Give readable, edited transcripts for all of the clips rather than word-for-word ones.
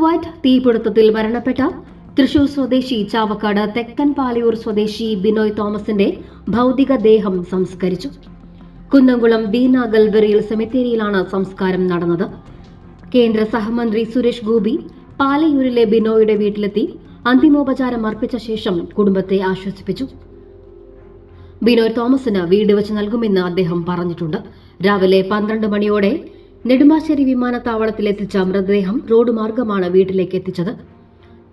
Kuwait തീപിടുത്തത്തിൽ മരണപ്പെട്ട തൃശൂർ സ്വദേശി ചാവക്കാട് തെക്കൻ പാലയൂർ സ്വദേശി ബിനോയ് തോമസിന്റെ ഭൌതികദേഹം സംസ്കരിച്ചു. കുന്നംകുളം ബീന ഗൽവറിയിൽ സെമിത്തേരിയിലാണ് സംസ്കാരം നടന്നത്. കേന്ദ്ര സഹമന്ത്രി സുരേഷ് ഗോപി പാലയൂരിലെ ബിനോയുടെ വീട്ടിലെത്തി അന്തിമോപചാരം അർപ്പിച്ച ശേഷം കുടുംബത്തെ ആശ്വസിപ്പിച്ചു. ബിനോയ് തോമസിന് വീട് വെച്ച് നൽകുമെന്ന് അദ്ദേഹം പറഞ്ഞിട്ടുണ്ട്. രാവിലെ 12 മണിയോടെ നെടുമ്പാശ്ശേരി വിമാനത്താവളത്തിലെത്തിച്ച മൃതദേഹം റോഡ് മാർഗമാണ് വീട്ടിലേക്ക് എത്തിച്ചത്.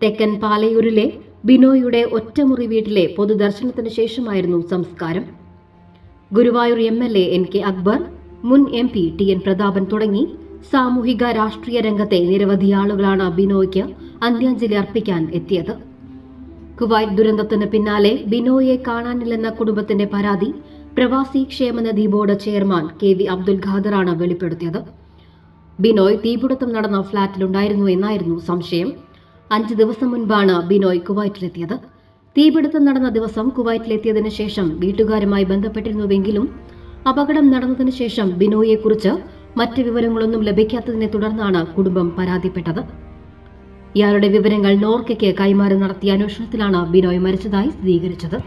തെക്കൻ പാലയൂരിലെ ബിനോയുടെ ഒറ്റമുറി വീട്ടിലെ പൊതുദർശനത്തിന് ശേഷമായിരുന്നു സംസ്കാരം. ഗുരുവായൂർ MLA NK അക്ബർ, മുൻ MP TN പ്രതാപൻ തുടങ്ങി സാമൂഹിക രാഷ്ട്രീയ രംഗത്തെ നിരവധി ആളുകളാണ് ബിനോയ്ക്ക് അന്ത്യാഞ്ജലി അർപ്പിക്കാൻ എത്തിയത്. കുവൈറ്റ് ദുരന്തത്തിന് പിന്നാലെ ബിനോയെ കാണാനില്ലെന്ന കുടുംബത്തിന്റെ പരാതി പ്രവാസി ക്ഷേമനിധി ബോർഡ് ചെയർമാൻ KV അബ്ദുൽ ഖാദറാണ് വെളിപ്പെടുത്തിയത്. ബിനോയ് തീപിടുത്തം നടന്ന ഫ്ളാറ്റിലുണ്ടായിരുന്നു എന്നായിരുന്നു സംശയം. 5 ദിവസം മുൻപാണ് ബിനോയ് കുവൈറ്റിലെത്തിയത്. തീപിടുത്തം നടന്ന ദിവസം കുവൈറ്റിലെത്തിയതിനു ശേഷം വീട്ടുകാരുമായി ബന്ധപ്പെട്ടിരുന്നുവെങ്കിലും അപകടം നടന്നതിനു ശേഷം ബിനോയെക്കുറിച്ച് മറ്റ് വിവരങ്ങളൊന്നും ലഭിക്കാത്തതിനെ തുടർന്നാണ് കുടുംബം പരാതിപ്പെട്ടത്. ഇയാളുടെ വിവരങ്ങൾ നോർക്കയ്ക്ക് കൈമാറി നടത്തിയ അന്വേഷണത്തിലാണ് ബിനോയ് മരിച്ചതായി സ്ഥിരീകരിച്ചത്.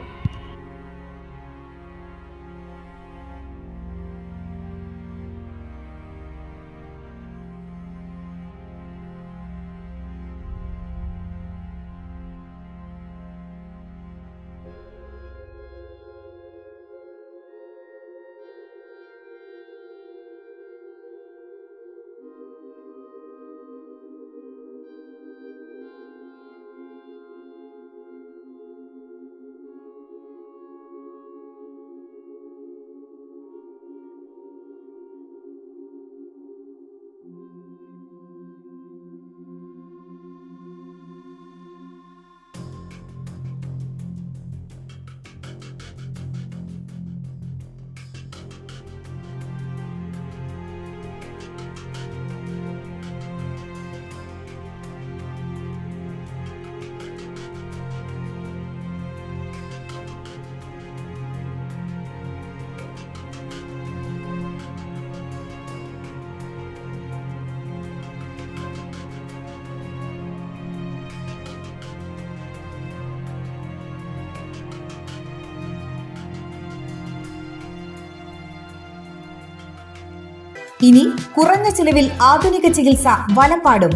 ഇനി കുറഞ്ഞ ചിലവിൽ ആധുനിക ചികിത്സ വലപ്പാടും.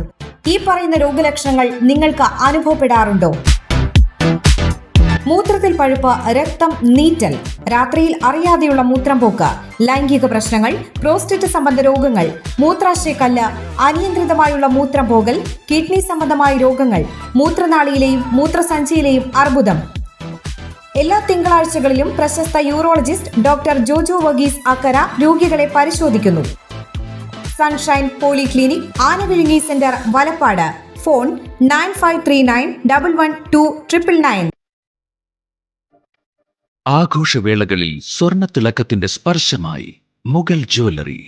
ഈ പറയുന്ന രോഗലക്ഷണങ്ങൾ നിങ്ങൾക്ക് അനുഭവപ്പെടാറുണ്ടോ? മൂത്രത്തിൽ പഴുപ്പ്, രക്തം, നീറ്റൽ, രാത്രിയിൽ അറിയാതെയുള്ള മൂത്രം പോക്ക്, ലൈംഗിക പ്രശ്നങ്ങൾ, പ്രോസ്റ്റേറ്റ് സംബന്ധ രോഗങ്ങൾ, മൂത്രാശയക്കല്ല്, അനിയന്ത്രിതമായുള്ള മൂത്രം പോകൽ, കിഡ്നി സംബന്ധമായ രോഗങ്ങൾ, മൂത്രനാളിയിലെയും മൂത്രസഞ്ചിയിലെയും അർബുദം. എല്ലാ തിങ്കളാഴ്ചകളിലും പ്രശസ്ത യൂറോളജിസ്റ്റ് ഡോക്ടർ ജോജോ വർഗീസ് അക്കര രോഗികളെ പരിശോധിക്കുന്നു. Sunshine Polyclinic, Anavizhungi centre, Valappad. Phone 9539112999. ആഘോഷവേളകളിൽ സ്വർണ്ണത്തിളക്കത്തിന്റെ സ്പർശമായി മുഗൾ ജ്വല്ലറി.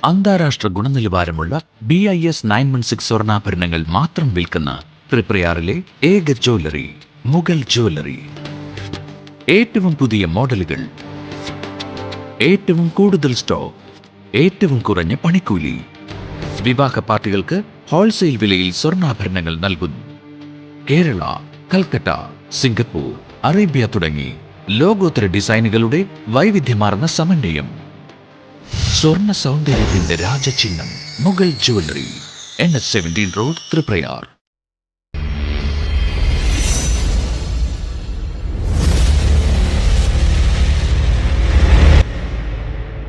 അന്താരാഷ്ട്ര ഗുണനിലവാരമുള്ള BIS 916 സ്വർണ്ണാഭരണങ്ങൾ മാത്രം വിൽക്കുന്ന തൃപ്രയാറിലെ ഏക ജ്വല്ലറി മുഗൾ ജ്വല്ലറി. ഏറ്റവും പുതിയ മോഡലുകൾ, ഏറ്റവും കൂടുതൽ സ്റ്റോക്ക്, ഏറ്റവും കുറഞ്ഞ പണിക്കൂലി. വിവാഹ പാർട്ടികൾക്ക് ഹോൾസെയിൽ വിലയിൽ സ്വർണ്ണാഭരണങ്ങൾ നൽകുന്നു. കേരള, കൽക്കട്ട, സിംഗപ്പൂർ, അറേബ്യ തുടങ്ങി ലോകോത്തര ഡിസൈനുകളുടെ വൈവിധ്യമാർന്ന സമന്വയം. സ്വർണ്ണ സൗന്ദര്യത്തിന്റെ രാജചിഹ്നം Mughal jewellery, NH17 road, Triprayar.